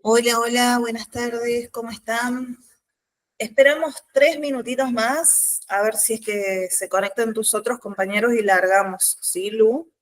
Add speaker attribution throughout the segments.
Speaker 1: Hola, hola, buenas tardes, ¿cómo están? Esperamos 3 minutitos más, a ver si es que se conectan tus otros compañeros y largamos, ¿sí, Lu?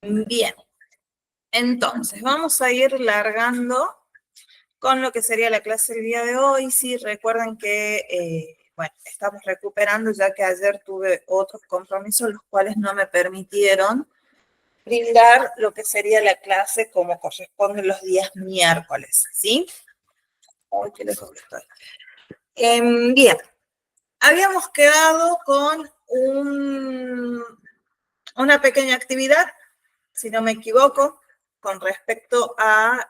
Speaker 1: Bien, entonces vamos a ir largando con lo que sería la clase del día de hoy. Sí, recuerden que, bueno, estamos recuperando ya que ayer tuve otros compromisos, los cuales no me permitieron brindar lo que sería la clase como corresponde los días miércoles, ¿sí? Hoy qué lejos que estoy. Bien, habíamos quedado con una pequeña actividad, si no me equivoco, con respecto a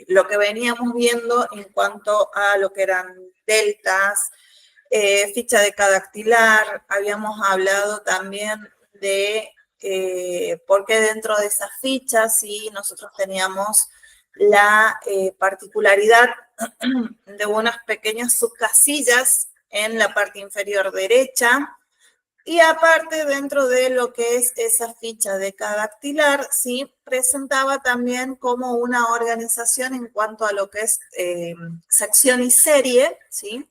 Speaker 1: lo que veníamos viendo en cuanto a lo que eran deltas, ficha de cada dactilar. Habíamos hablado también de por qué dentro de esas fichas, sí, nosotros teníamos la particularidad de unas pequeñas subcasillas en la parte inferior derecha, y aparte, dentro de lo que es esa ficha de cada dactilar, sí, presentaba también como una organización en cuanto a lo que es sección y serie, ¿sí?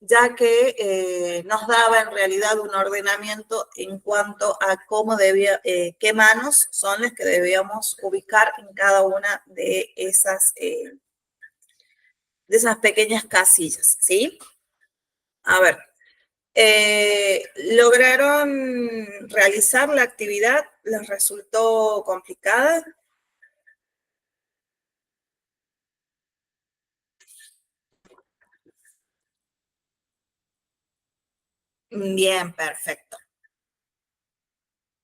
Speaker 1: Ya que nos daba en realidad un ordenamiento en cuanto a cómo debía, qué manos son las que debíamos ubicar en cada una de esas pequeñas casillas, ¿sí? A ver, ¿lograron realizar la actividad? ¿Les resultó complicada? Bien, perfecto.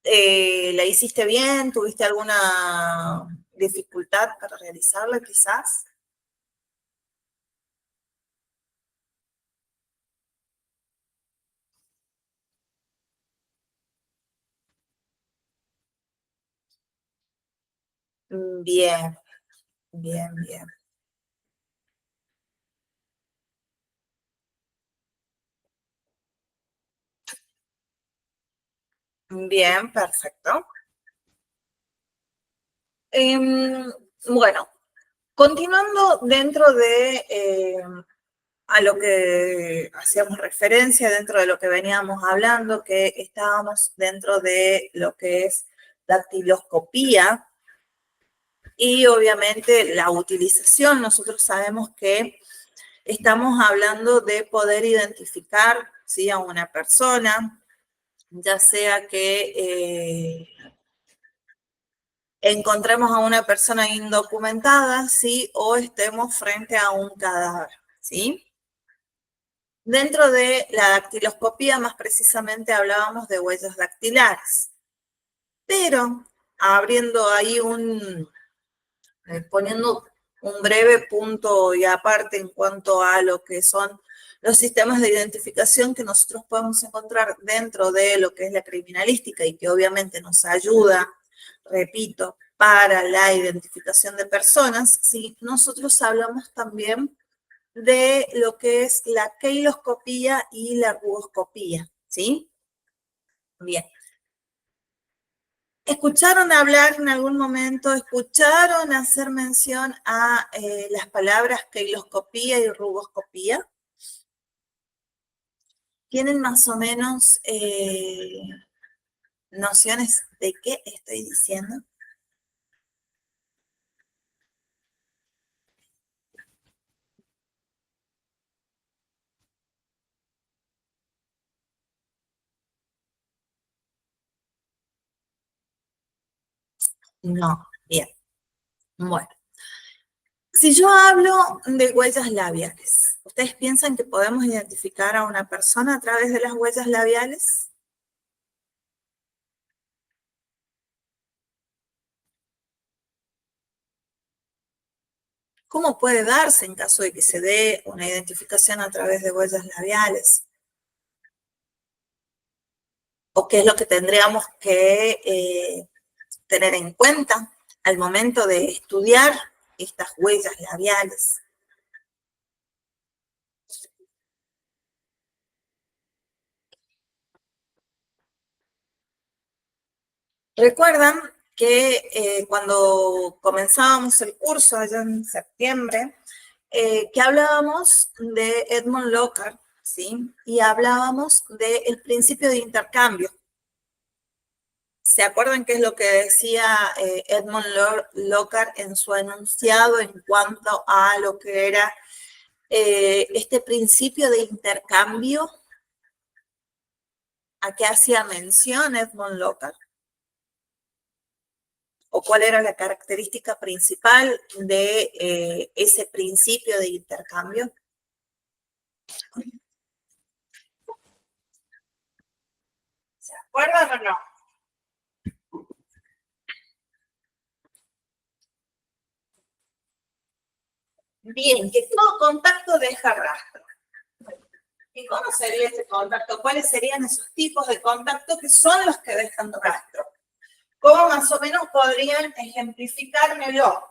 Speaker 1: ¿La hiciste bien? ¿Tuviste alguna dificultad para realizarla quizás? Bien, bien, bien. Bien, perfecto. Bueno, continuando dentro de a lo que hacíamos referencia, dentro de lo que veníamos hablando, que estábamos dentro de lo que es dactiloscopía y obviamente la utilización. Nosotros sabemos que estamos hablando de poder identificar, ¿sí?, a una persona, ya sea que encontremos a una persona indocumentada, ¿sí?, o estemos frente a un cadáver, ¿sí? Dentro de la dactiloscopía, más precisamente, hablábamos de huellas dactilares, pero abriendo ahí poniendo un breve punto y aparte en cuanto a lo que son los sistemas de identificación que nosotros podemos encontrar dentro de lo que es la criminalística y que obviamente nos ayuda, repito, para la identificación de personas, ¿sí? Nosotros hablamos también de lo que es la keiloscopía y la rugoscopía, ¿sí? Bien. ¿Escucharon hablar en algún momento, escucharon hacer mención a las palabras keiloscopía y rugoscopía? ¿Tienen más o menos nociones de qué estoy diciendo? No, bien. Bueno, si yo hablo de huellas labiales, ¿ustedes piensan que podemos identificar a una persona a través de las huellas labiales? ¿Cómo puede darse en caso de que se dé una identificación a través de huellas labiales? ¿O qué es lo que tendríamos que tener en cuenta al momento de estudiar estas huellas labiales? Recuerdan que cuando comenzábamos el curso allá en septiembre, que hablábamos de Edmund Lockhart, ¿sí? Y hablábamos del principio de intercambio. ¿Se acuerdan qué es lo que decía Edmund Lockhart en su enunciado en cuanto a lo que era este principio de intercambio? ¿A qué hacía mención Edmund Lockhart? ¿O cuál era la característica principal de ese principio de intercambio? ¿Se acuerdan o no? Bien, que todo contacto deja rastro. ¿Y cómo sería este contacto? ¿Cuáles serían esos tipos de contacto que son los que dejan rastro? ¿Cómo más o menos podrían ejemplificármelo?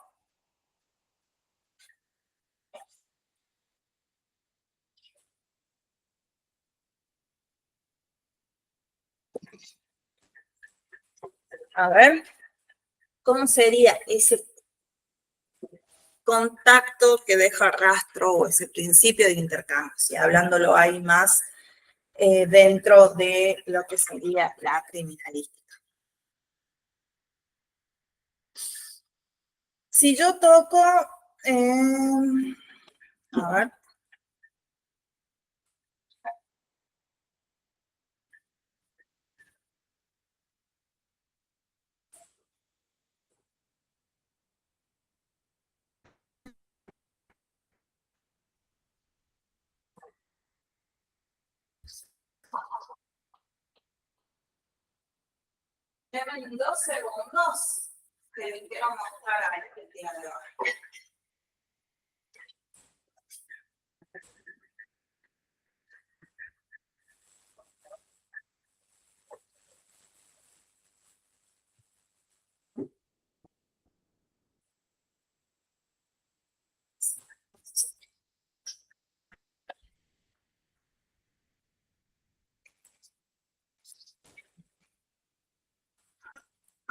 Speaker 1: A ver, ¿cómo sería ese contacto que deja rastro o ese principio de intercambio? Si hablándolo ahí más dentro de lo que sería la criminalística. Si yo toco, a ver, en 2 segundos que les quiero mostrar a este día de hoy.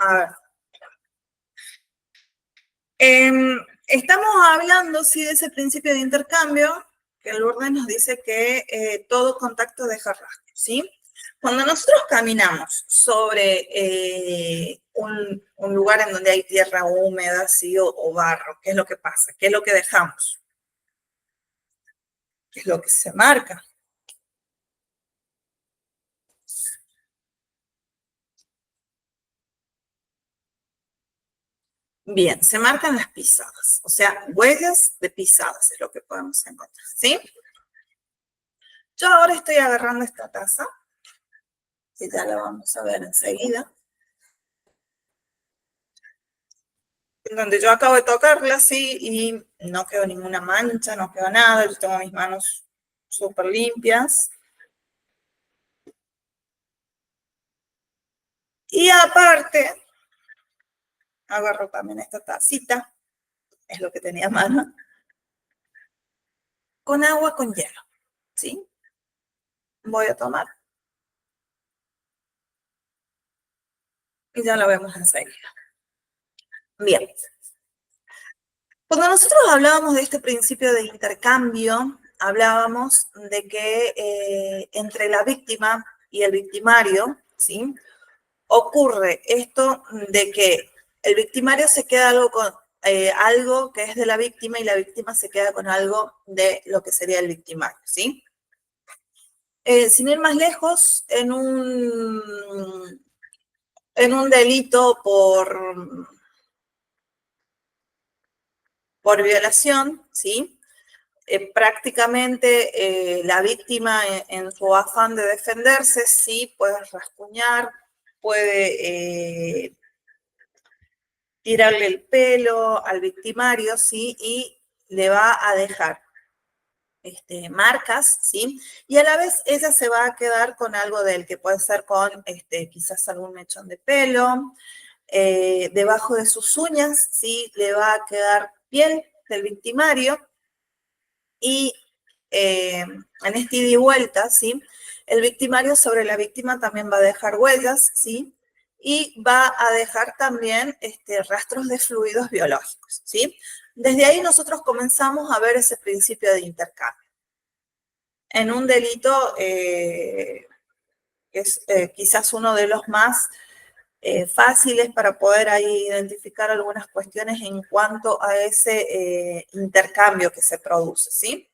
Speaker 1: A ver. Estamos hablando, sí, de ese principio de intercambio, que Lourdes nos dice que todo contacto deja rastro, ¿sí? Cuando nosotros caminamos sobre un lugar en donde hay tierra húmeda, ¿sí? O barro, ¿qué es lo que pasa? ¿Qué es lo que dejamos? ¿Qué es lo que se marca? Bien, se marcan las pisadas, o sea, huellas de pisadas es lo que podemos encontrar, ¿sí? Yo ahora estoy agarrando esta taza, que ya la vamos a ver enseguida, donde yo acabo de tocarla, sí, y no quedó ninguna mancha, no quedó nada, yo tengo mis manos súper limpias. Y aparte, agarro también esta tacita, es lo que tenía a mano, con agua con hielo, ¿sí? Voy a tomar y ya lo vemos enseguida. Bien. Cuando nosotros hablábamos de este principio de intercambio, hablábamos de que entre la víctima y el victimario, ¿sí? Ocurre esto de que el victimario se queda algo con algo que es de la víctima y la víctima se queda con algo de lo que sería el victimario, ¿sí? Sin ir más lejos, en un delito por violación, ¿sí? Prácticamente la víctima en su afán de defenderse, sí, puede rasguñar, puede tirarle el pelo al victimario, ¿sí? Y le va a dejar marcas, ¿sí? Y a la vez ella se va a quedar con algo de él, que puede ser con quizás algún mechón de pelo, debajo de sus uñas, ¿sí? Le va a quedar piel del victimario y en este ida y vuelta, ¿sí? El victimario sobre la víctima también va a dejar huellas, ¿sí? Y va a dejar también rastros de fluidos biológicos, ¿sí? Desde ahí nosotros comenzamos a ver ese principio de intercambio. En un delito que es quizás uno de los más fáciles para poder ahí identificar algunas cuestiones en cuanto a ese intercambio que se produce, ¿sí?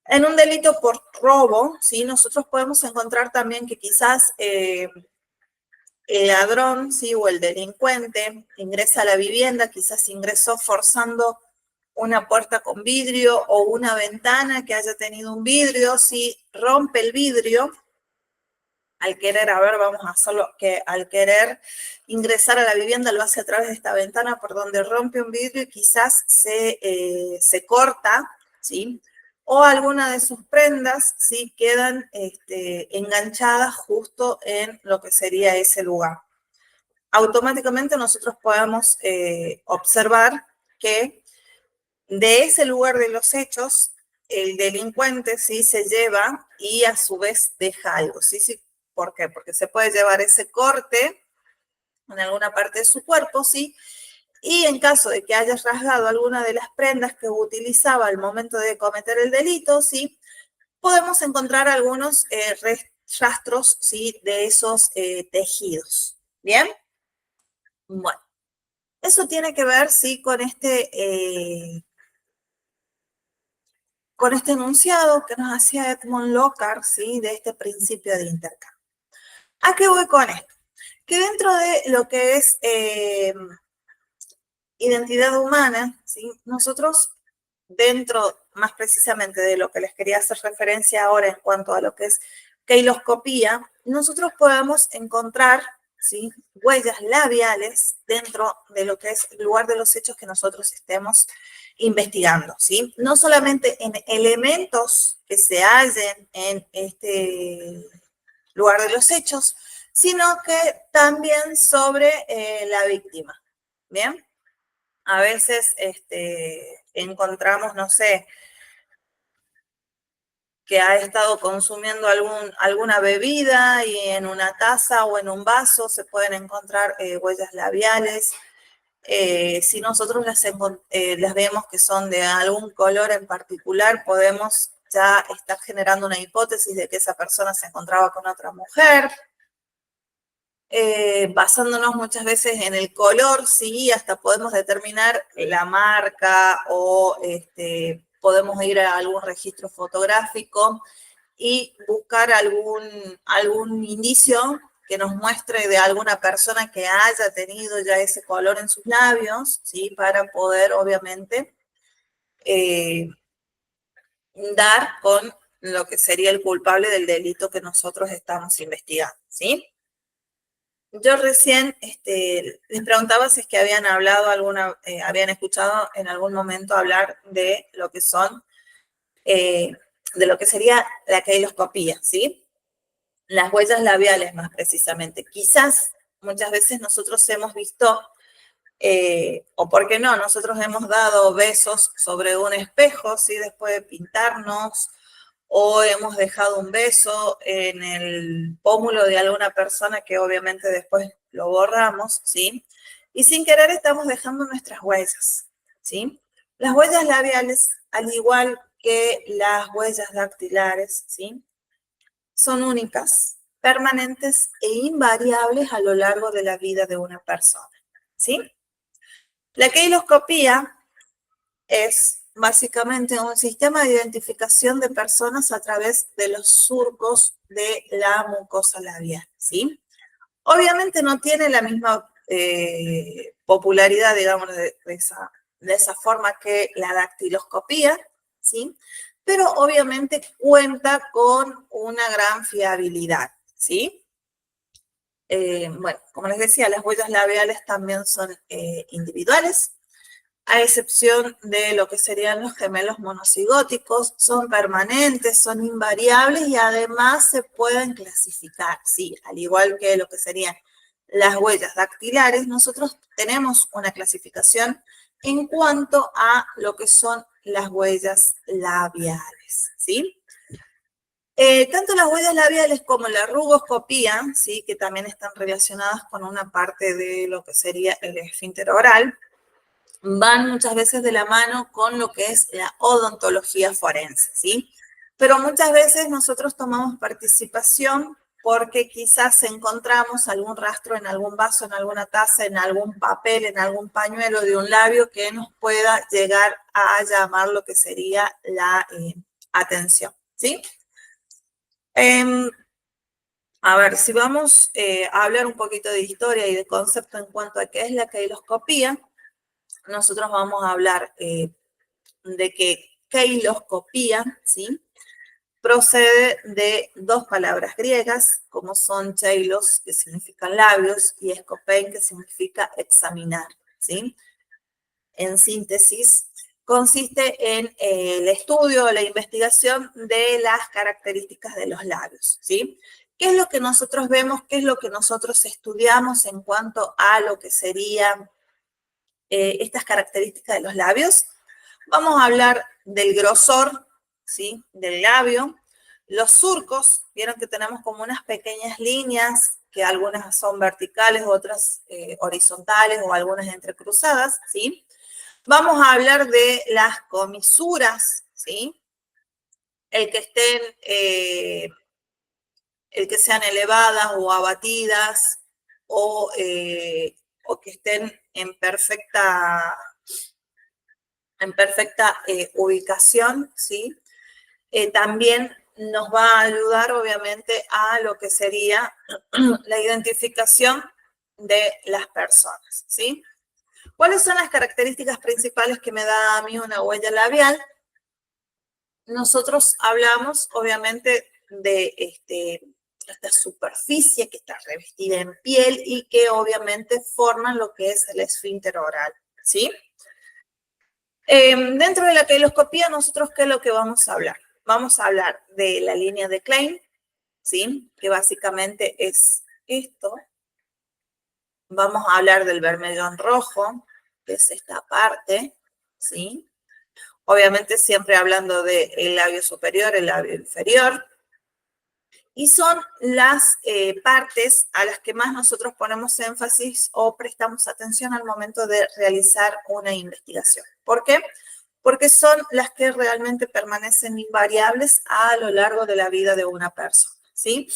Speaker 1: En un delito por robo, ¿sí? Nosotros podemos encontrar también que quizás el ladrón, ¿sí? O el delincuente ingresa a la vivienda, quizás ingresó forzando una puerta con vidrio o una ventana que haya tenido un vidrio, ¿sí? Rompe el vidrio al querer, a ver, vamos a hacerlo, que al querer ingresar a la vivienda lo hace a través de esta ventana por donde rompe un vidrio y quizás se corta, ¿sí? o alguna de sus prendas, ¿sí? Quedan enganchadas justo en lo que sería ese lugar. Automáticamente nosotros podemos observar que de ese lugar de los hechos, el delincuente sí se lleva y a su vez deja algo, ¿sí? Sí. ¿Por qué? Porque se puede llevar ese corte en alguna parte de su cuerpo, ¿sí? Y en caso de que haya rasgado alguna de las prendas que utilizaba al momento de cometer el delito, ¿sí? Podemos encontrar algunos rastros, ¿sí? De esos tejidos. ¿Bien? Bueno, eso tiene que ver, ¿sí? Con este enunciado que nos hacía Edmund Lockhart, ¿sí? De este principio de intercambio. ¿A qué voy con esto? Que dentro de lo que es identidad humana, ¿sí? Nosotros, dentro más precisamente de lo que les quería hacer referencia ahora en cuanto a lo que es keiloscopía, nosotros podemos encontrar, ¿sí? Huellas labiales dentro de lo que es el lugar de los hechos que nosotros estemos investigando, ¿sí? No solamente en elementos que se hallen en este lugar de los hechos, sino que también sobre la víctima, ¿bien? A veces encontramos, no sé, que ha estado consumiendo alguna bebida y en una taza o en un vaso se pueden encontrar huellas labiales. Si nosotros las vemos que son de algún color en particular, podemos ya estar generando una hipótesis de que esa persona se encontraba con otra mujer. Basándonos muchas veces en el color, sí, hasta podemos determinar la marca o podemos ir a algún registro fotográfico y buscar algún indicio que nos muestre de alguna persona que haya tenido ya ese color en sus labios, ¿sí? Para poder, obviamente, dar con lo que sería el culpable del delito que nosotros estamos investigando, ¿sí? Yo recién les preguntaba si es que habían hablado habían escuchado en algún momento hablar de lo que son, de lo que sería la keiloscopía, ¿sí? Las huellas labiales más precisamente. Quizás muchas veces nosotros hemos visto, o por qué no, nosotros hemos dado besos sobre un espejo, ¿sí? Después de pintarnos, o hemos dejado un beso en el pómulo de alguna persona que obviamente después lo borramos, ¿sí? Y sin querer estamos dejando nuestras huellas, ¿sí? Las huellas labiales, al igual que las huellas dactilares, ¿sí? Son únicas, permanentes e invariables a lo largo de la vida de una persona, ¿sí? La keiloscopía es básicamente un sistema de identificación de personas a través de los surcos de la mucosa labial, ¿sí? Obviamente no tiene la misma popularidad, digamos, de esa forma que la dactiloscopía, ¿sí? Pero obviamente cuenta con una gran fiabilidad, ¿sí? Bueno, como les decía, las huellas labiales también son individuales, a excepción de lo que serían los gemelos monocigóticos, son permanentes, son invariables y además se pueden clasificar, sí, al igual que lo que serían las huellas dactilares, nosotros tenemos una clasificación en cuanto a lo que son las huellas labiales, ¿sí? Tanto las huellas labiales como la rugoscopía, ¿sí? Que también están relacionadas con una parte de lo que sería el esfínter oral, van muchas veces de la mano con lo que es la odontología forense, ¿sí? Pero muchas veces nosotros tomamos participación porque quizás encontramos algún rastro en algún vaso, en alguna taza, en algún papel, en algún pañuelo de un labio que nos pueda llegar a llamar lo que sería la atención, ¿sí? A ver, si vamos a hablar un poquito de historia y de concepto en cuanto a qué es la keiloscopía, nosotros vamos a hablar de que keiloscopía, ¿sí? Procede de dos palabras griegas, como son keilos, que significan labios, y escopein, que significa examinar, ¿sí? En síntesis, consiste en el estudio o la investigación de las características de los labios, ¿sí? ¿Qué es lo que nosotros vemos? ¿Qué es lo que nosotros estudiamos en cuanto a lo que serían estas características de los labios? Vamos a hablar del grosor, ¿sí? Del labio, los surcos, vieron que tenemos como unas pequeñas líneas, que algunas son verticales, otras horizontales o algunas entrecruzadas, ¿sí? Vamos a hablar de las comisuras, ¿sí? El que estén, el que sean elevadas o abatidas o que estén en perfecta ubicación, ¿sí? También nos va a ayudar, obviamente, a lo que sería la identificación de las personas, ¿sí? ¿Cuáles son las características principales que me da a mí una huella labial? Nosotros hablamos, obviamente, de esta superficie que está revestida en piel y que obviamente forman lo que es el esfínter oral, ¿sí? Dentro de la queloscopía, nosotros, ¿qué es lo que vamos a hablar? Vamos a hablar de la línea de Klein, ¿sí? Que básicamente es esto. Vamos a hablar del vermellón rojo, que es esta parte, ¿sí? Obviamente siempre hablando del labio superior, el labio inferior. Y son las partes a las que más nosotros ponemos énfasis o prestamos atención al momento de realizar una investigación. ¿Por qué? Porque son las que realmente permanecen invariables a lo largo de la vida de una persona, ¿sí?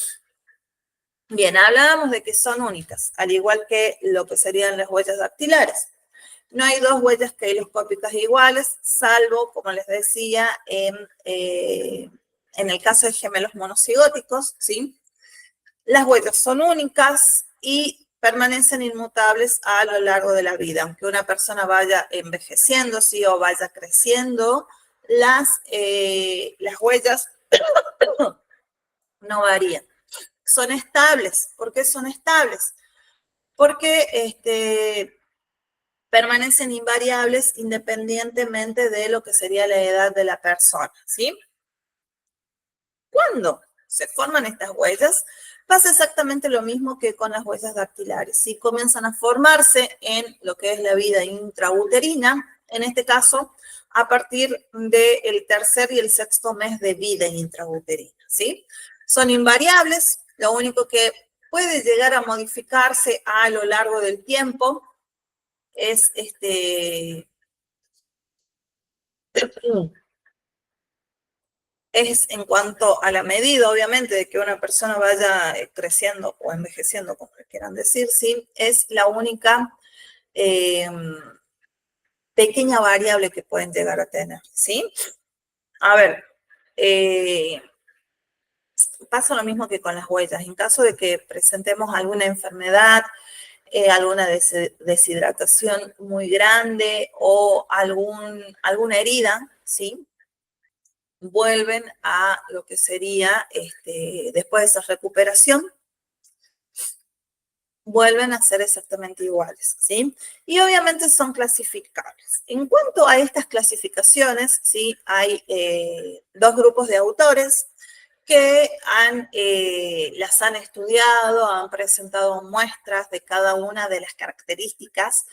Speaker 1: Bien, hablábamos de que son únicas, al igual que lo que serían las huellas dactilares. No hay dos huellas queloscópicas iguales, salvo, como les decía, en el caso de gemelos monocigóticos, ¿sí? Las huellas son únicas y permanecen inmutables a lo largo de la vida. Aunque una persona vaya envejeciendo, ¿sí? O vaya creciendo, las huellas no varían. Son estables. ¿Por qué son estables? Porque permanecen invariables independientemente de lo que sería la edad de la persona, ¿sí? ¿Cuándo se forman estas huellas? Pasa exactamente lo mismo que con las huellas dactilares, ¿sí? Comienzan a formarse en lo que es la vida intrauterina, en este caso, a partir del tercer y el sexto mes de vida intrauterina, ¿sí? Son invariables, lo único que puede llegar a modificarse a lo largo del tiempo es es en cuanto a la medida, obviamente, de que una persona vaya creciendo o envejeciendo, como le quieran decir, ¿sí? Es la única pequeña variable que pueden llegar a tener, ¿sí? A ver, pasa lo mismo que con las huellas. En caso de que presentemos alguna enfermedad, alguna deshidratación muy grande o alguna herida, ¿sí? Vuelven a lo que sería, después de esa recuperación, vuelven a ser exactamente iguales, ¿sí? Y obviamente son clasificables. En cuanto a estas clasificaciones, ¿sí? Hay dos grupos de autores que las han estudiado, han presentado muestras de cada una de las características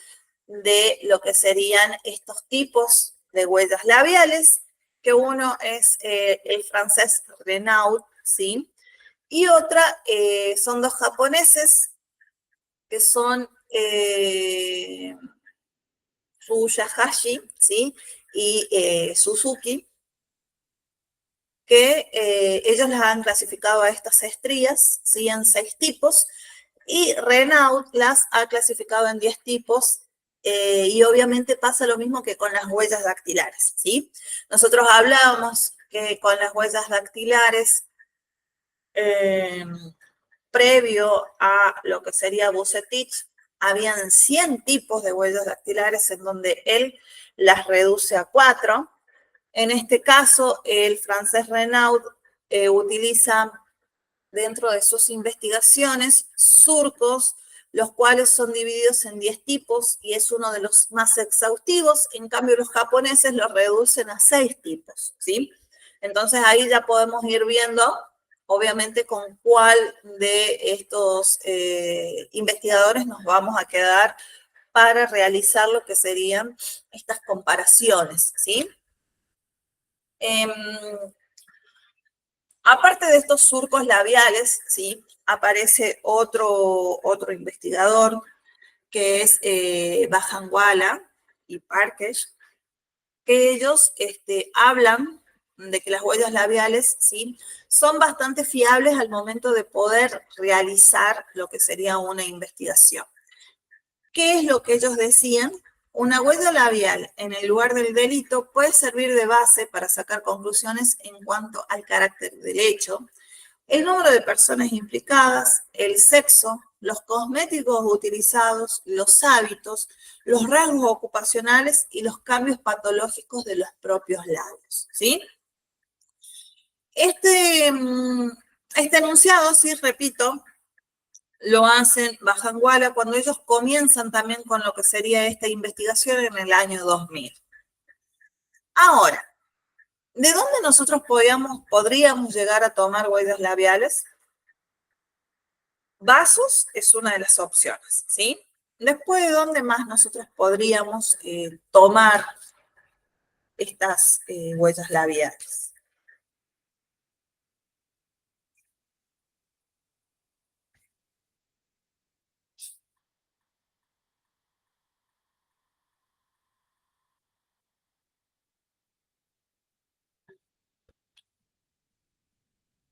Speaker 1: de lo que serían estos tipos de huellas labiales, que uno es el francés Renaud, ¿sí? Y otra son dos japoneses, que son Tsuyahashi, ¿sí? Y Suzuki, que ellos las han clasificado a estas estrías, ¿sí? En 6 tipos, y Renaud las ha clasificado en 10 tipos, y obviamente pasa lo mismo que con las huellas dactilares, ¿sí? Nosotros hablábamos que con las huellas dactilares, previo a lo que sería Bucetich, habían 100 tipos de huellas dactilares en donde él las reduce a 4. En este caso, el francés Renaud utiliza dentro de sus investigaciones surcos los cuales son divididos en 10 tipos y es uno de los más exhaustivos. En cambio, los japoneses los reducen a 6 tipos, ¿sí? Entonces ahí ya podemos ir viendo, obviamente, con cuál de estos investigadores nos vamos a quedar para realizar lo que serían estas comparaciones, ¿sí? Aparte de estos surcos labiales, ¿sí? Aparece otro investigador que es Bajanguala y Parkesh, que ellos hablan de que las huellas labiales, ¿sí? Son bastante fiables al momento de poder realizar lo que sería una investigación. ¿Qué es lo que ellos decían? Una huella labial en el lugar del delito puede servir de base para sacar conclusiones en cuanto al carácter del hecho, el número de personas implicadas, el sexo, los cosméticos utilizados, los hábitos, los rasgos ocupacionales y los cambios patológicos de los propios labios, ¿sí? Este enunciado, sí, repito, lo hacen Bajanguala cuando ellos comienzan también con lo que sería esta investigación en el año 2000. Ahora, ¿de dónde nosotros podríamos llegar a tomar huellas labiales? Vasos es una de las opciones, ¿sí? Después, ¿de dónde más nosotros podríamos tomar estas huellas labiales?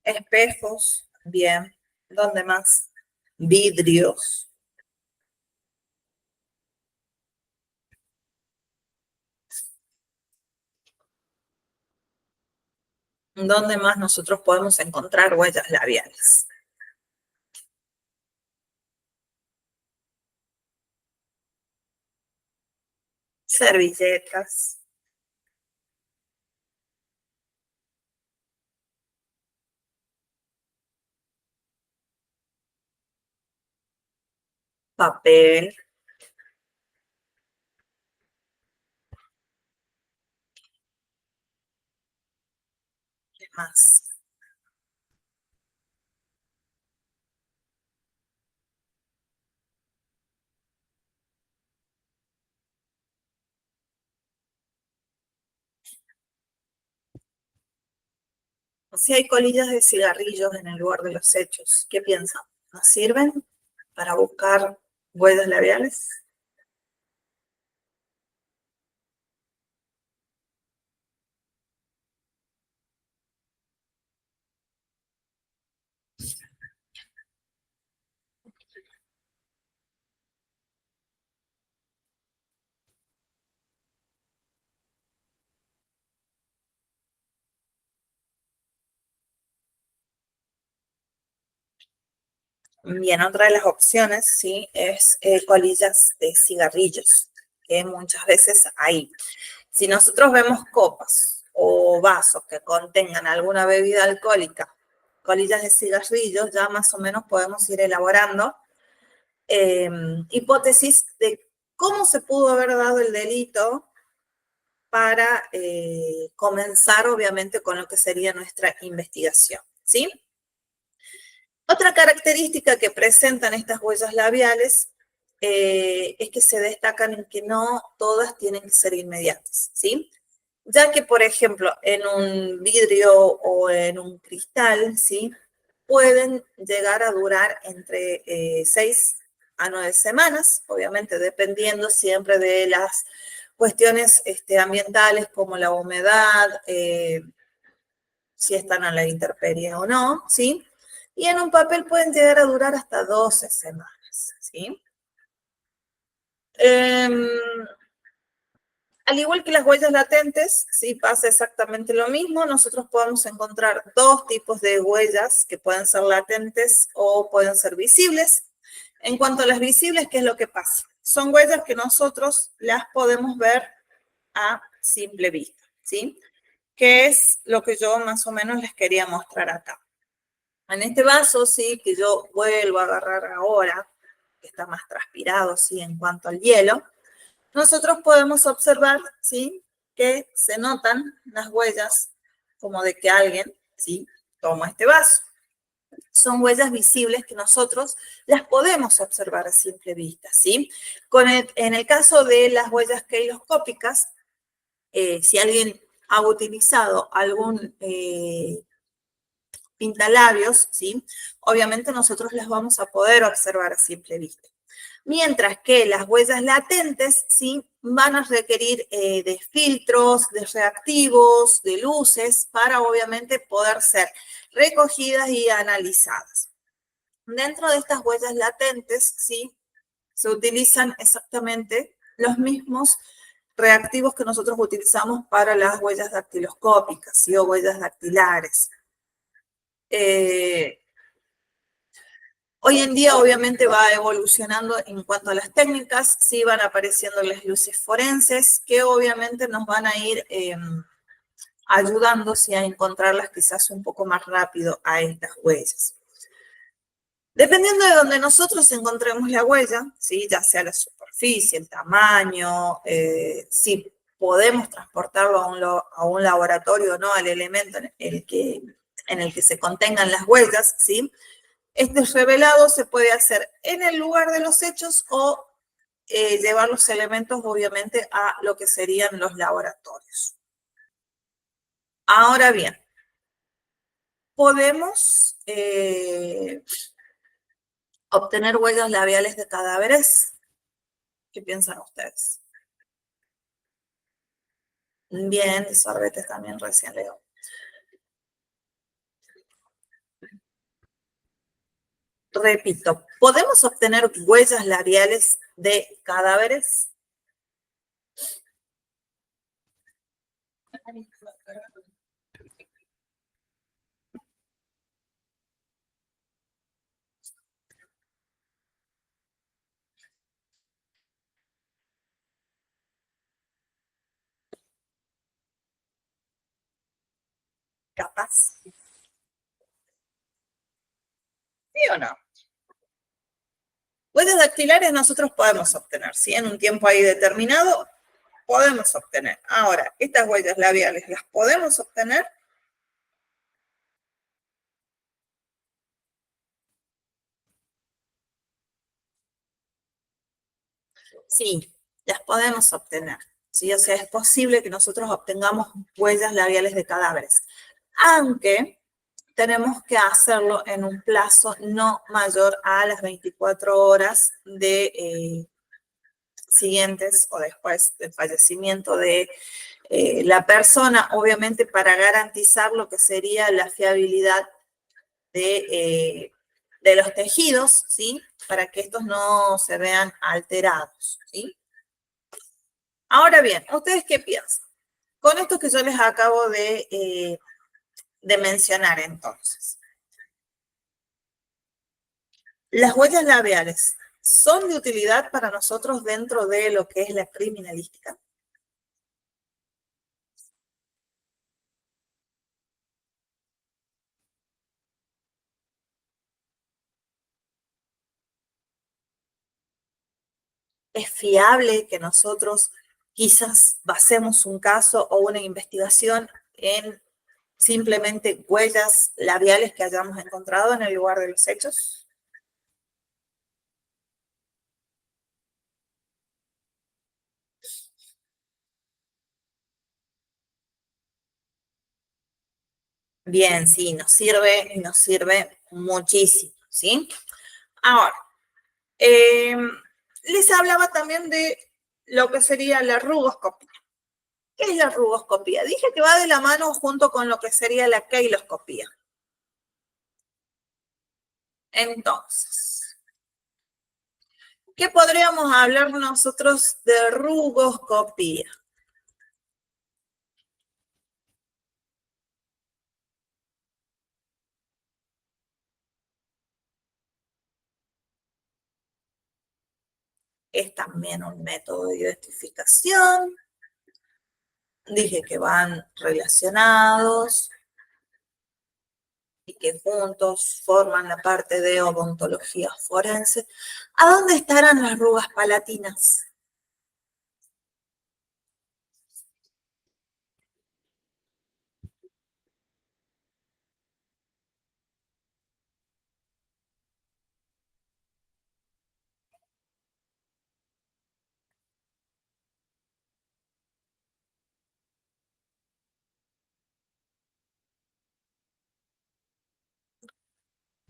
Speaker 1: Espejos, bien. ¿Dónde más? Vidrios. ¿Dónde más nosotros podemos encontrar huellas labiales? Servilletas, papel, ¿qué más? Si hay colillas de cigarrillos en el lugar de los hechos, ¿qué piensan? ¿Nos sirven para buscar huellas labiales? Bien, otra de las opciones, sí, es colillas de cigarrillos, que muchas veces hay. Si nosotros vemos copas o vasos que contengan alguna bebida alcohólica, colillas de cigarrillos, ya más o menos podemos ir elaborando hipótesis de cómo se pudo haber dado el delito para comenzar, obviamente, con lo que sería nuestra investigación, ¿sí? Otra característica que presentan estas huellas labiales es que se destacan en que no todas tienen que ser inmediatas, ¿sí? Ya que, por ejemplo, en un vidrio o en un cristal, ¿sí? Pueden llegar a durar entre 6 a 9 semanas, obviamente dependiendo siempre de las cuestiones ambientales como la humedad, si están a la intemperie o no, ¿sí? Y en un papel pueden llegar a durar hasta 12 semanas, ¿sí? Eh, Al igual que las huellas latentes, sí pasa exactamente lo mismo. Nosotros podemos encontrar dos tipos de huellas que pueden ser latentes o pueden ser visibles. En cuanto a las visibles, ¿qué es lo que pasa? Son huellas que nosotros las podemos ver a simple vista, ¿sí? Que es lo que yo más o menos les quería mostrar acá. En este vaso, sí, que yo vuelvo a agarrar ahora, porque está más transpirado, ¿sí? En cuanto al hielo, nosotros podemos observar, ¿sí? Que se notan las huellas como de que alguien, ¿sí? Toma este vaso. Son huellas visibles que nosotros las podemos observar a simple vista, ¿sí? En el caso de las huellas keiloscópicas, si alguien ha utilizado algún pintalabios, ¿sí? Obviamente nosotros las vamos a poder observar a simple vista. Mientras que las huellas latentes, ¿sí? Van a requerir de filtros, de reactivos, de luces, para obviamente poder ser recogidas y analizadas. Dentro de estas huellas latentes, ¿sí? Se utilizan exactamente los mismos reactivos que nosotros utilizamos para las huellas dactiloscópicas, ¿sí? O huellas dactilares. Hoy en día obviamente va evolucionando en cuanto a las técnicas, sí van apareciendo las luces forenses que obviamente nos van a ir ayudando a encontrarlas quizás un poco más rápido a estas huellas. Dependiendo de donde nosotros encontremos la huella, ¿sí? Ya sea la superficie, el tamaño, si podemos transportarlo a un laboratorio o no, al elemento en el que se contengan las huellas, ¿sí? Este revelado se puede hacer en el lugar de los hechos o llevar los elementos, obviamente, a lo que serían los laboratorios. Ahora bien, podemos obtener huellas labiales de cadáveres. ¿Qué piensan ustedes? Bien, de sorbetes también recién leo. Repito, ¿podemos obtener huellas labiales de cadáveres? Capaz. ¿Sí o no? Huellas dactilares nosotros podemos obtener, ¿sí? En un tiempo ahí determinado podemos obtener. Ahora, estas huellas labiales, ¿las podemos obtener? Sí, las podemos obtener. ¿Sí? O sea, es posible que nosotros obtengamos huellas labiales de cadáveres, aunque tenemos que hacerlo en un plazo no mayor a las 24 horas de siguientes o después del fallecimiento de la persona, obviamente para garantizar lo que sería la fiabilidad de los tejidos, ¿sí? Para que estos no se vean alterados, ¿sí? Ahora bien, ¿ustedes qué piensan? Con esto que yo les acabo de mencionar entonces, las huellas labiales son de utilidad para nosotros dentro de lo que es la criminalística. Es fiable que nosotros quizás basemos un caso o una investigación en simplemente huellas labiales que hayamos encontrado en el lugar de los hechos. Bien, sí, nos sirve muchísimo, ¿sí? Ahora, eh, les hablaba también de lo que sería la rugoscopía. ¿Qué es la rugoscopía? Dije que va de la mano junto con lo que sería la keiloscopía. Entonces, ¿qué podríamos hablar nosotros de rugoscopía? Es también un método de identificación. Dije que van relacionados ¿sí? Que juntos forman la parte de odontología forense. ¿A dónde estarán las arrugas palatinas?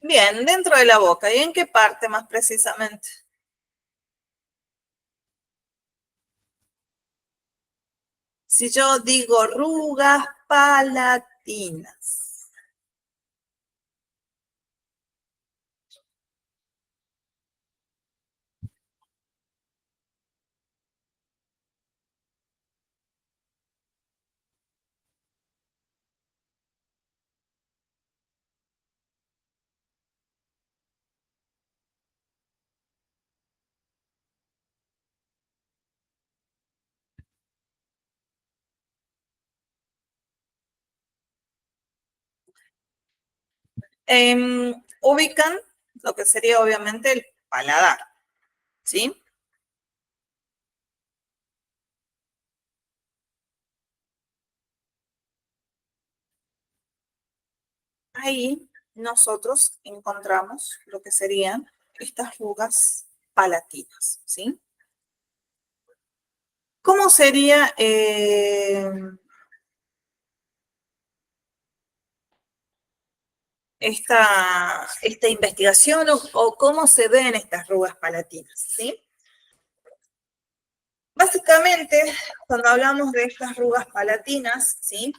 Speaker 1: Bien, dentro de la boca. ¿Y en qué parte más precisamente? Si yo digo rugas palatinas. Ubican lo que sería obviamente el paladar, ¿sí? Ahí nosotros encontramos lo que serían estas rugas palatinas, ¿sí? ¿Cómo sería esta investigación o cómo se ven estas rugas palatinas, ¿sí? Básicamente, cuando hablamos de estas rugas palatinas, ¿sí?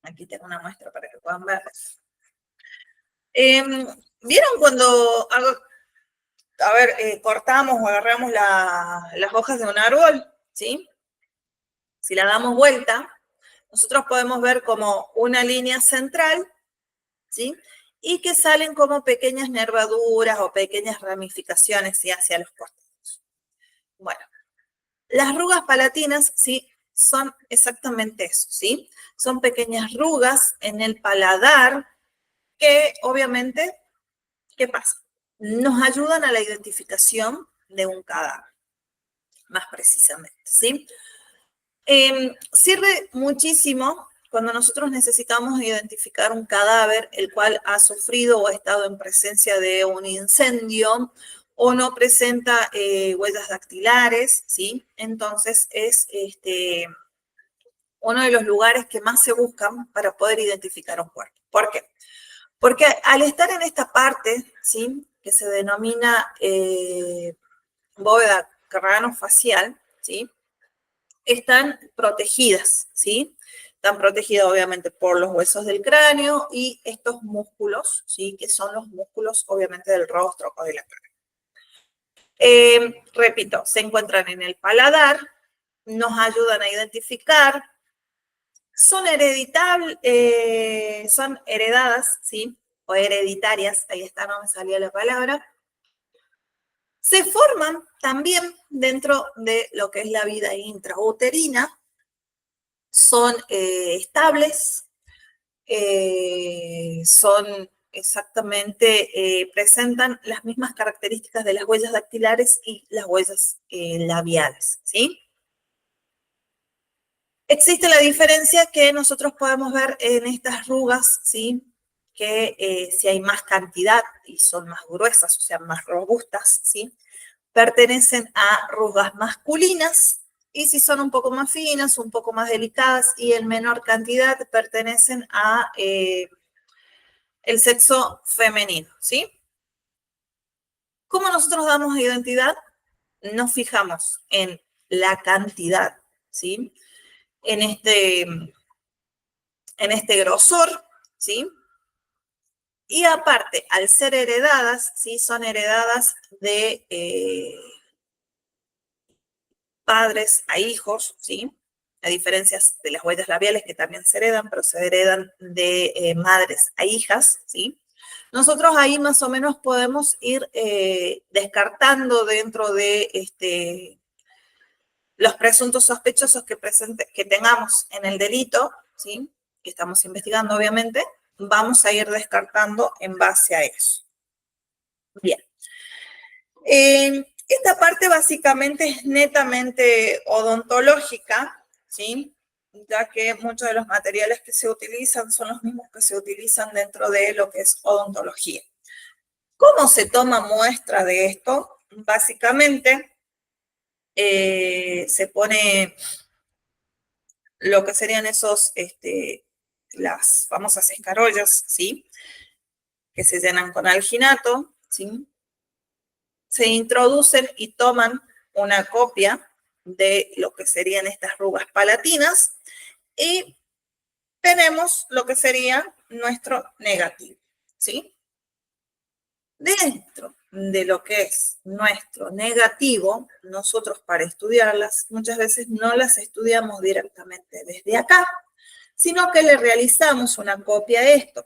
Speaker 1: Aquí tengo una muestra para que puedan ver. ¿Vieron cuando cortamos o agarramos las hojas de un árbol? ¿Sí? Si la damos vuelta, nosotros podemos ver como una línea central, ¿sí? Y que salen como pequeñas nervaduras o pequeñas ramificaciones, ¿sí? Hacia los costados. Bueno, las rugas palatinas, ¿sí? Son exactamente eso, ¿sí? Son pequeñas rugas en el paladar que obviamente, ¿qué pasa? Nos ayudan a la identificación de un cadáver, más precisamente, ¿sí? Sirve muchísimo cuando nosotros necesitamos identificar un cadáver el cual ha sufrido o ha estado en presencia de un incendio o no presenta huellas dactilares, ¿sí? Entonces es uno de los lugares que más se buscan para poder identificar un cuerpo. ¿Por qué? Porque al estar en esta parte, ¿sí? Que se denomina bóveda cráneo-facial, ¿sí? Están protegidas, ¿sí? Están protegidas obviamente por los huesos del cráneo y estos músculos, ¿sí? Que son los músculos obviamente del rostro o de la cara. Repito, se encuentran en el paladar, nos ayudan a identificar, son son heredadas, ¿sí? O hereditarias, ahí está, no me salía la palabra. Se forman también dentro de lo que es la vida intrauterina, son estables, son exactamente, presentan las mismas características de las huellas dactilares y las huellas labiales, ¿sí? Existe la diferencia que nosotros podemos ver en estas arrugas, ¿sí? Que si hay más cantidad y son más gruesas, o sea, más robustas, ¿sí? Pertenecen a arrugas masculinas, y si son un poco más finas, un poco más delicadas y en menor cantidad, pertenecen a el sexo femenino, ¿sí? ¿Cómo nosotros damos identidad? Nos fijamos en la cantidad, ¿sí? En este grosor, ¿sí? Y aparte, al ser heredadas, ¿sí? Son heredadas de padres a hijos, ¿sí? A diferencia de las huellas labiales que también se heredan, pero se heredan de madres a hijas, ¿sí? Nosotros ahí más o menos podemos ir descartando dentro de los presuntos sospechosos que tengamos en el delito, ¿sí? Que estamos investigando, obviamente, vamos a ir descartando en base a eso. Bien. Esta parte básicamente es netamente odontológica, ¿sí? Ya que muchos de los materiales que se utilizan son los mismos que se utilizan dentro de lo que es odontología. ¿Cómo se toma muestra de esto? Básicamente se pone lo que serían las famosas escarollas, ¿sí? Que se llenan con alginato, ¿sí? Se introducen y toman una copia de lo que serían estas rugas palatinas y tenemos lo que sería nuestro negativo, ¿sí? Dentro de lo que es nuestro negativo, nosotros para estudiarlas muchas veces no las estudiamos directamente desde acá, sino que le realizamos una copia a esto.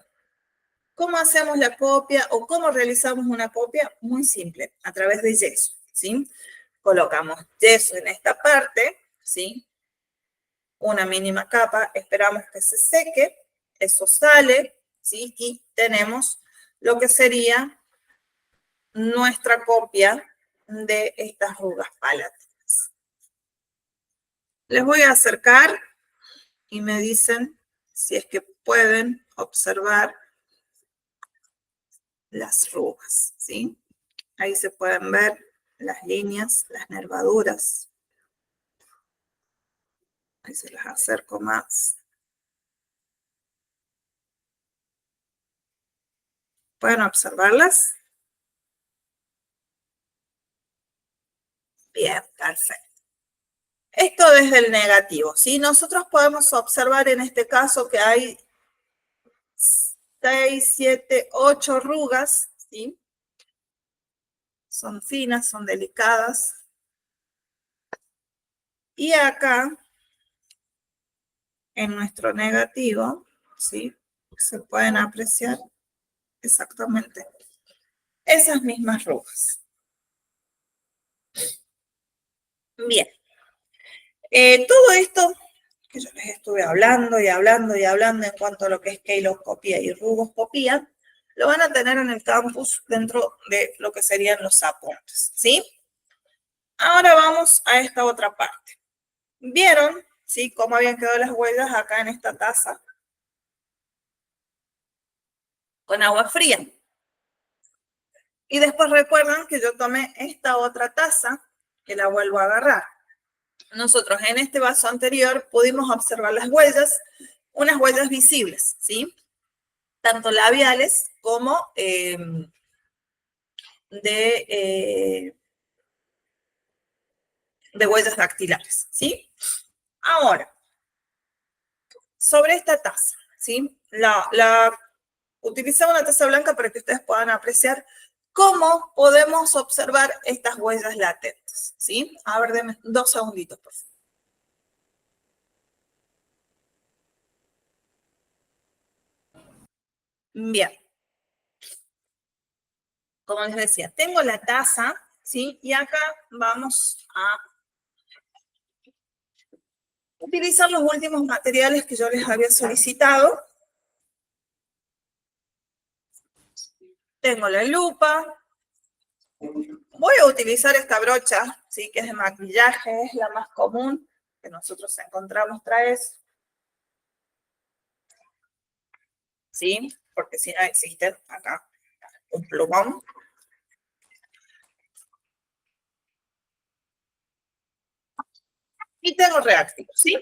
Speaker 1: ¿Cómo hacemos la copia o cómo realizamos una copia? Muy simple, a través de yeso, ¿sí? Colocamos yeso en esta parte, ¿sí? Una mínima capa, esperamos que se seque, eso sale, ¿sí? Y tenemos lo que sería nuestra copia de estas rugas palatinas. Les voy a acercar y me dicen si es que pueden observar las rugas, ¿sí? Ahí se pueden ver las líneas, las nervaduras. Ahí se las acerco más. ¿Pueden observarlas? Bien, perfecto. Esto desde el negativo, ¿sí? Nosotros podemos observar en este caso que hay 6, 7, 8 rugas, ¿sí? Son finas, son delicadas. Y acá, en nuestro negativo, ¿sí? Se pueden apreciar exactamente esas mismas rugas. Bien. Todo esto que yo les estuve hablando y hablando y hablando en cuanto a lo que es queiloscopía y rugoscopía, lo van a tener en el campus dentro de lo que serían los apuntes, ¿sí? Ahora vamos a esta otra parte. ¿Vieron, sí, cómo habían quedado las huellas acá en esta taza? Con agua fría. Y después recuerdan que yo tomé esta otra taza, que la vuelvo a agarrar. Nosotros en este vaso anterior pudimos observar las huellas, unas huellas visibles, ¿sí? Tanto labiales como de huellas dactilares, ¿sí? Ahora, sobre esta taza, ¿sí? Utilicé una taza blanca para que ustedes puedan apreciar cómo podemos observar estas huellas latentes, ¿sí? A ver, denme 2 segunditos, por favor. Bien. Como les decía, tengo la taza, ¿sí? Y acá vamos a utilizar los últimos materiales que yo les había solicitado. Tengo la lupa. Voy a utilizar esta brocha, ¿sí? Que es de maquillaje, es la más común que nosotros encontramos, traes. ¿Sí? Porque si no existe acá un plumón. Y tengo reactivo, ¿sí?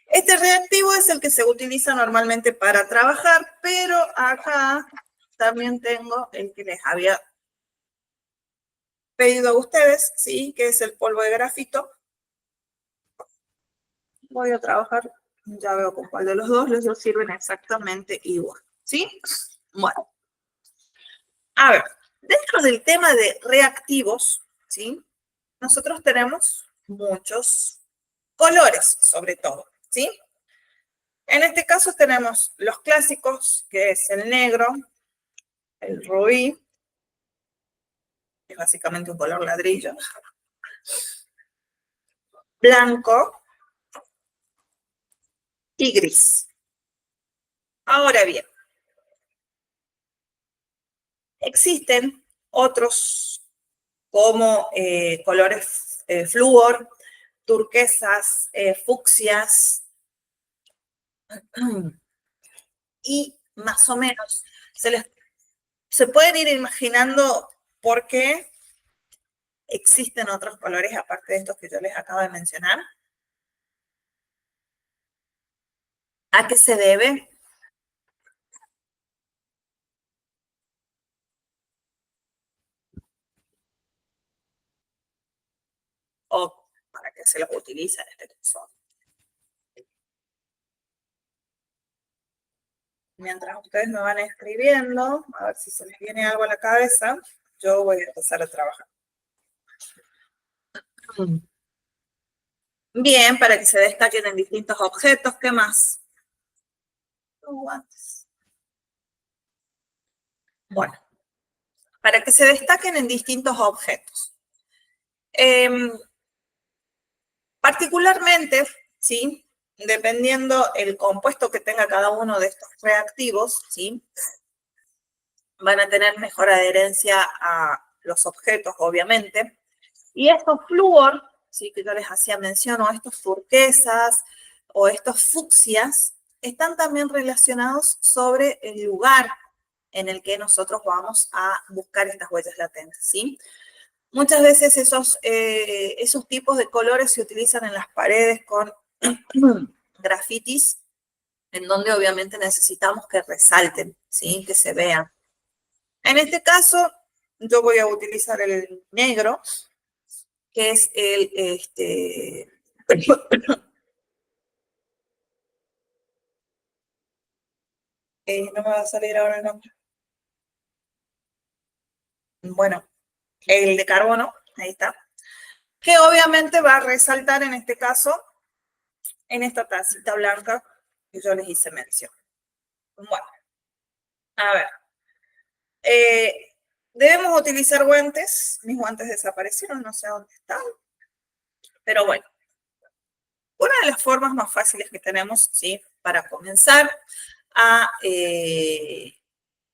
Speaker 1: Este reactivo es el que se utiliza normalmente para trabajar, pero acá también tengo el que les había pedido a ustedes, ¿sí? Que es el polvo de grafito. Voy a trabajar, ya veo con cuál de los dos sirven exactamente igual, ¿sí? Bueno, a ver, dentro del tema de reactivos, ¿sí? Nosotros tenemos muchos colores, sobre todo, ¿sí? En este caso tenemos los clásicos, que es el negro, el rubí, que es básicamente un color ladrillo, blanco, y gris. Ahora bien, existen otros como colores flúor, turquesas, fucsias, y más o menos se pueden ir imaginando por qué existen otros colores aparte de estos que yo les acabo de mencionar. ¿A qué se debe? ¿O para qué se los utiliza en este caso? Mientras ustedes me van escribiendo, a ver si se les viene algo a la cabeza, yo voy a empezar a trabajar. Bien, para que se destaquen en distintos objetos. ¿Qué más? Bueno, para que se destaquen en distintos objetos. Particularmente, ¿sí? Dependiendo el compuesto que tenga cada uno de estos reactivos, ¿sí? Van a tener mejor adherencia a los objetos, obviamente. Y estos flúor, ¿sí? Que yo les hacía mención, o estos turquesas, o estos fucsias, están también relacionados sobre el lugar en el que nosotros vamos a buscar estas huellas latentes, ¿sí? Muchas veces esos tipos de colores se utilizan en las paredes con grafitis, en donde obviamente necesitamos que resalten, ¿sí? Que se vean. En este caso, yo voy a utilizar el negro, que es no me va a salir ahora el nombre. Bueno, el de carbono, ahí está. Que obviamente va a resaltar en este caso, en esta tacita blanca que yo les hice mención. Bueno, a ver. Debemos utilizar guantes. Mis guantes desaparecieron, no sé dónde están. Pero bueno, una de las formas más fáciles que tenemos, ¿sí? Para comenzar a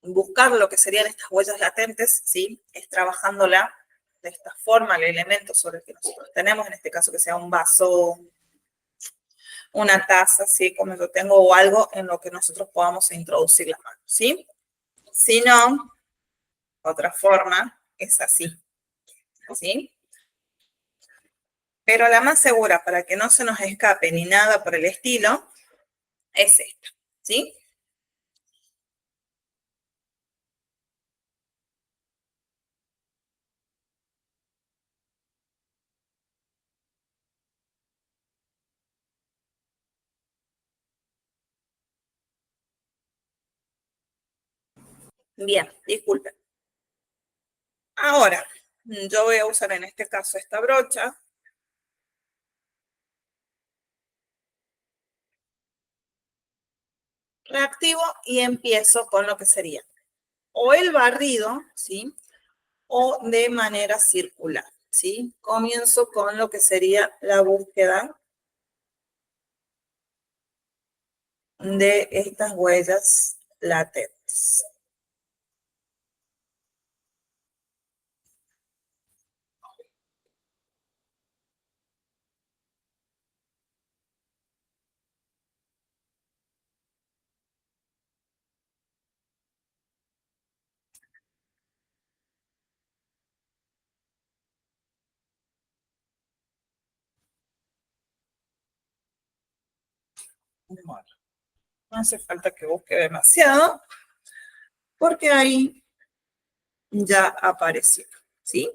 Speaker 1: buscar lo que serían estas huellas latentes, ¿sí? Es trabajándola de esta forma, el elemento sobre el que nosotros tenemos, en este caso que sea un vaso, una taza, ¿sí? Como yo tengo, o algo en lo que nosotros podamos introducir la mano, ¿sí? Si no, otra forma es así, ¿sí? Pero la más segura para que no se nos escape ni nada por el estilo es esta, ¿sí? Bien, disculpen. Ahora, yo voy a usar en este caso esta brocha. Reactivo y empiezo con lo que sería o el barrido, ¿sí? O de manera circular, ¿sí? Comienzo con lo que sería la búsqueda de estas huellas latentes. Bueno, no hace falta que busque demasiado, porque ahí ya apareció, ¿sí?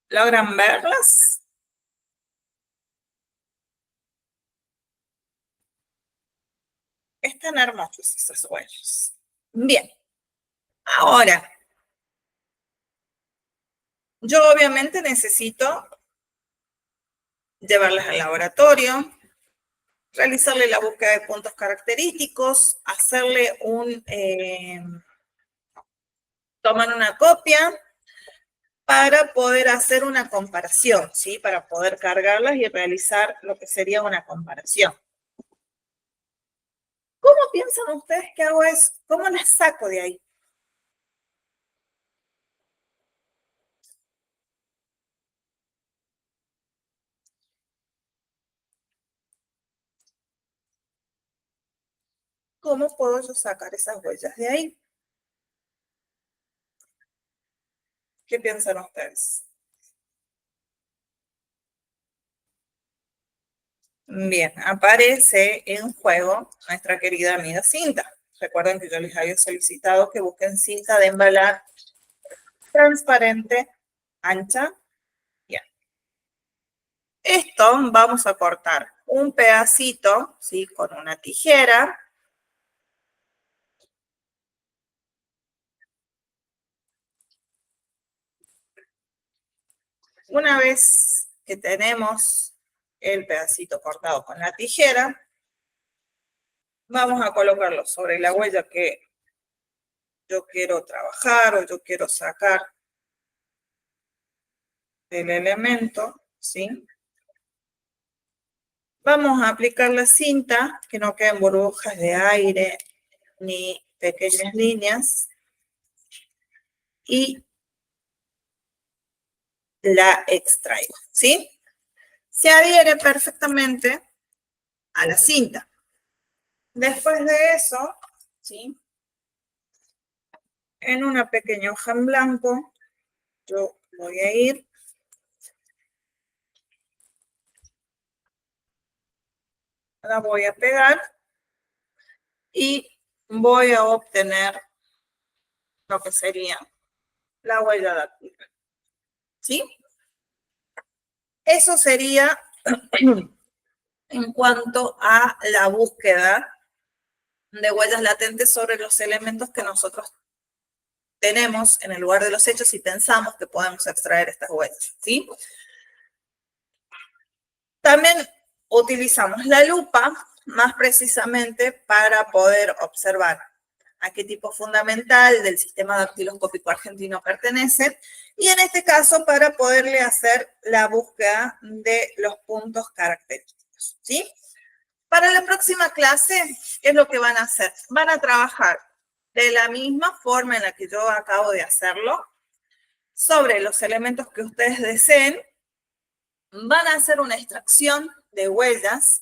Speaker 1: ¿Logran verlas? Están hermosos esos huellas. Bien, ahora, yo obviamente necesito llevarlas al laboratorio, realizarle la búsqueda de puntos característicos, hacerle tomar una copia para poder hacer una comparación, ¿sí? Para poder cargarlas y realizar lo que sería una comparación. ¿Cómo piensan ustedes que hago eso? ¿Cómo las saco de ahí? ¿Cómo puedo yo sacar esas huellas de ahí? ¿Qué piensan ustedes? Bien, aparece en juego nuestra querida amiga cinta. Recuerden que yo les había solicitado que busquen cinta de embalar transparente, ancha. Bien. Esto vamos a cortar un pedacito, ¿sí? Con una tijera. Una vez que tenemos el pedacito cortado con la tijera, vamos a colocarlo sobre la huella que yo quiero trabajar o yo quiero sacar del elemento, ¿sí? Vamos a aplicar la cinta, que no queden burbujas de aire ni pequeñas líneas. Y la extraigo, ¿sí? Se adhiere perfectamente a la cinta. Después de eso, ¿sí? En una pequeña hoja en blanco, yo voy a ir la voy a pegar y voy a obtener lo que sería la huella dactilar, ¿sí? Eso sería en cuanto a la búsqueda de huellas latentes sobre los elementos que nosotros tenemos en el lugar de los hechos y pensamos que podemos extraer estas huellas, ¿sí? También utilizamos la lupa, más precisamente para poder observar a qué tipo fundamental del sistema dactiloscópico argentino pertenece, y en este caso para poderle hacer la búsqueda de los puntos característicos, ¿sí? Para la próxima clase, ¿qué es lo que van a hacer? Van a trabajar de la misma forma en la que yo acabo de hacerlo, sobre los elementos que ustedes deseen. Van a hacer una extracción de huellas,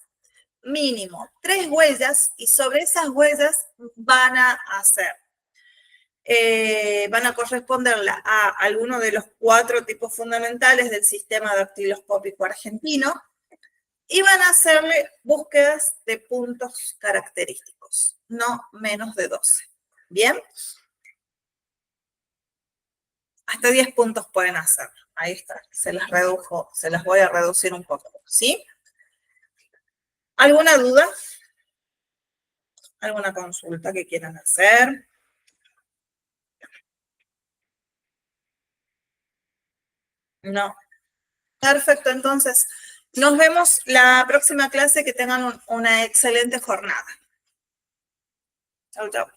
Speaker 1: mínimo 3 huellas, y sobre esas huellas van a hacer, van a corresponderla a alguno de los 4 tipos fundamentales del sistema dactiloscópico argentino y van a hacerle búsquedas de puntos característicos, no menos de 12. ¿Bien? Hasta 10 puntos pueden hacer. Ahí está, se las redujo, se las voy a reducir un poco, ¿sí? ¿Alguna duda? ¿Alguna consulta que quieran hacer? No. Perfecto, entonces nos vemos la próxima clase. Que tengan una excelente jornada. Chau, chau.